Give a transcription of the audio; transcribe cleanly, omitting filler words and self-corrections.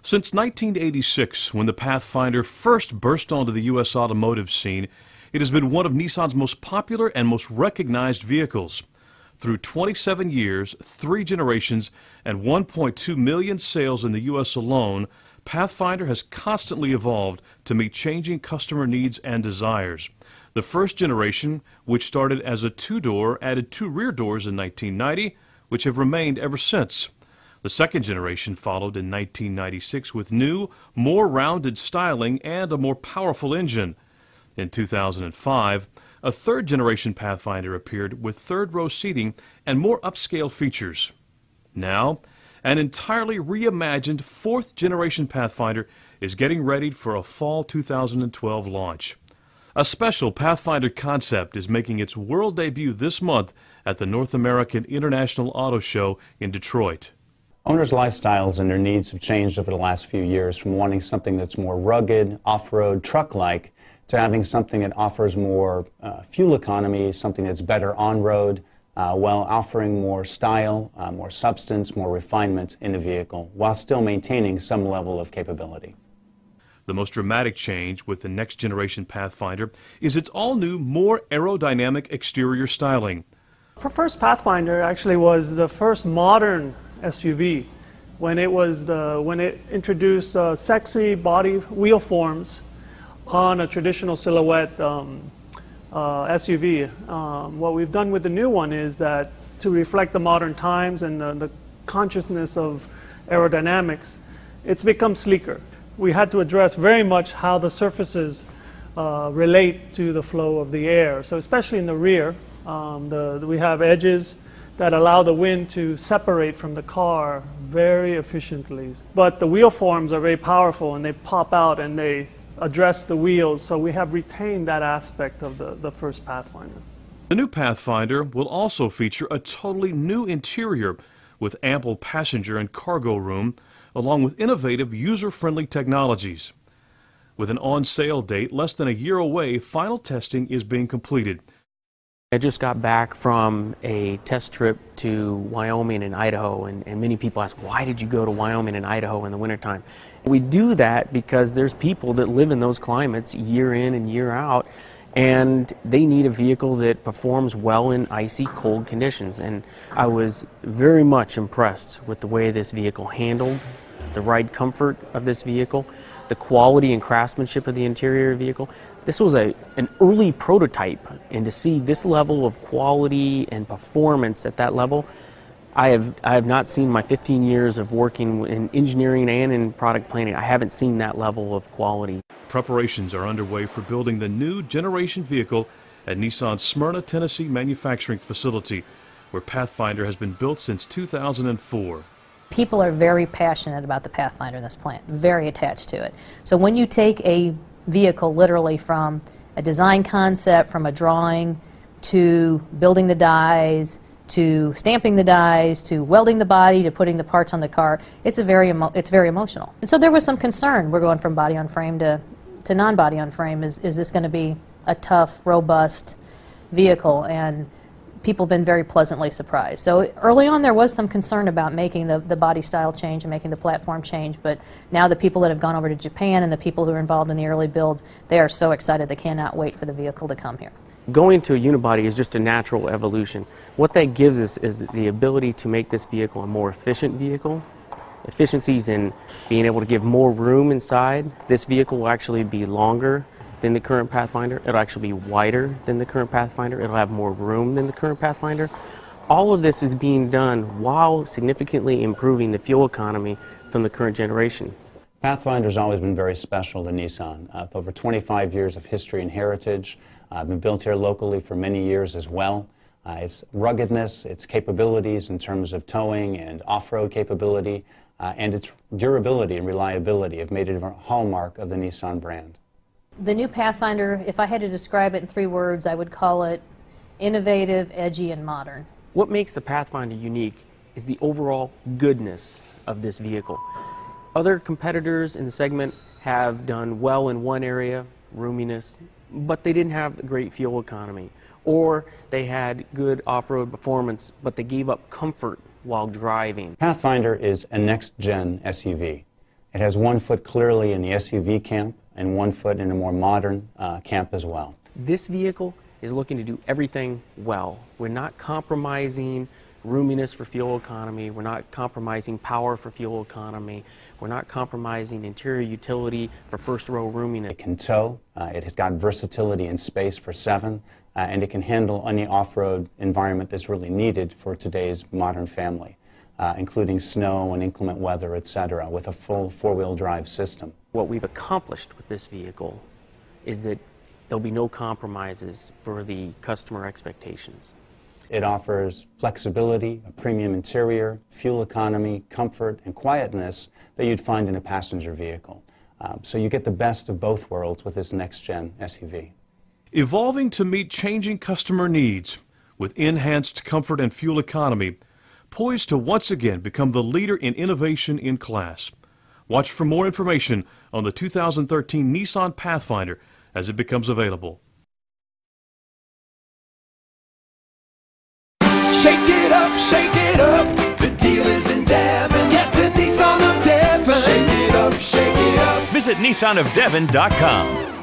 Since 1986, when the Pathfinder first burst onto the U.S. automotive scene, it has been one of Nissan's most popular and most recognized vehicles. Through 27 years, 3 generations, and 1.2 million sales in the U.S. alone, Pathfinder has constantly evolved to meet changing customer needs and desires. The first generation, which started as a 2-door, added 2 rear doors in 1990, which have remained ever since. The second generation followed in 1996 with new, more rounded styling and a more powerful engine. In 2005, a third-generation Pathfinder appeared with third-row seating and more upscale features. Now, an entirely reimagined fourth-generation Pathfinder is getting ready for a fall 2012 launch. A special Pathfinder concept is making its world debut this month at the North American International Auto Show in Detroit. Owners' lifestyles and their needs have changed over the last few years, from wanting something that's more rugged, off-road, truck-like, to having something that offers more fuel economy, something that's better on-road, while offering more style, more substance, more refinement in the vehicle, while still maintaining some level of capability. The most dramatic change with the next generation Pathfinder is its all-new, more aerodynamic exterior styling. Our first Pathfinder actually was the first modern SUV when it introduced sexy body wheel forms on a traditional silhouette SUV. What we've done with the new one is that to reflect the modern times and the consciousness of aerodynamics, it's become sleeker. We had to address very much how the surfaces relate to the flow of the air. So especially in the rear, we have edges that allow the wind to separate from the car very efficiently. But the wheel forms are very powerful, and they pop out and they address the wheels, so we have retained that aspect of the first Pathfinder. The new Pathfinder will also feature a totally new interior with ample passenger and cargo room, along with innovative, user-friendly technologies. With an on-sale date less than a year away, final testing is being completed. I just got back from a test trip to Wyoming and Idaho, and many people ask, why did you go to Wyoming and Idaho in the wintertime? We do that because there's people that live in those climates year in and year out, and they need a vehicle that performs well in icy, cold conditions. And I was very much impressed with the way this vehicle handled, the ride comfort of this vehicle, the quality and craftsmanship of the interior vehicle. This was an early prototype, and to see this level of quality and performance at that level, I have not seen my 15 years of working in engineering and in product planning. I haven't seen that level of quality. Preparations are underway for building the new generation vehicle at Nissan's Smyrna, Tennessee manufacturing facility, where Pathfinder has been built since 2004. People are very passionate about the Pathfinder in this plant, very attached to it. So when you take a vehicle literally from a design concept, from a drawing, to building the dies, to stamping the dies, to welding the body, to putting the parts on the car, it's very emotional. And so there was some concern. We're going from body on frame to non-body on frame. Is this going to be a tough, robust vehicle? And people have been very pleasantly surprised. So early on there was some concern about making the body style change and making the platform change, but now the people that have gone over to Japan and the people who are involved in the early builds, they are so excited they cannot wait for the vehicle to come here. Going to a unibody is just a natural evolution. What that gives us is the ability to make this vehicle a more efficient vehicle. Efficiencies in being able to give more room inside. This vehicle will actually be longer than the current Pathfinder. It'll actually be wider than the current Pathfinder. It'll have more room than the current Pathfinder. All of this is being done while significantly improving the fuel economy from the current generation. Pathfinder's always been very special to Nissan. With over 25 years of history and heritage, been built here locally for many years as well. Its ruggedness, its capabilities in terms of towing and off-road capability, and its durability and reliability have made it a hallmark of the Nissan brand. The new Pathfinder, if I had to describe it in 3 words, I would call it innovative, edgy, and modern. What makes the Pathfinder unique is the overall goodness of this vehicle. Other competitors in the segment have done well in one area, roominess, but they didn't have great fuel economy. Or they had good off-road performance, but they gave up comfort while driving. Pathfinder is a next-gen SUV. It has 1 foot clearly in the SUV camp and 1 foot in a more modern camp as well. This vehicle is looking to do everything well. We're not compromising roominess for fuel economy. We're not compromising power for fuel economy. We're not compromising interior utility for first row roominess. It can tow. It has got versatility in space for 7, and it can handle any off-road environment that's really needed for today's modern family, including snow and inclement weather, etc., with a full 4-wheel drive system. What we've accomplished with this vehicle is that there'll be no compromises for the customer expectations. It offers flexibility, a premium interior, fuel economy, comfort, and quietness that you'd find in a passenger vehicle. So you get the best of both worlds with this next-gen SUV. Evolving to meet changing customer needs with enhanced comfort and fuel economy, poised to once again become the leader in innovation in class. Watch for more information on the 2013 Nissan Pathfinder as it becomes available. Shake it up, the deal is in Devon. Get to Nissan of Devon. Shake it up, shake it up. Visit nissanofdevon.com.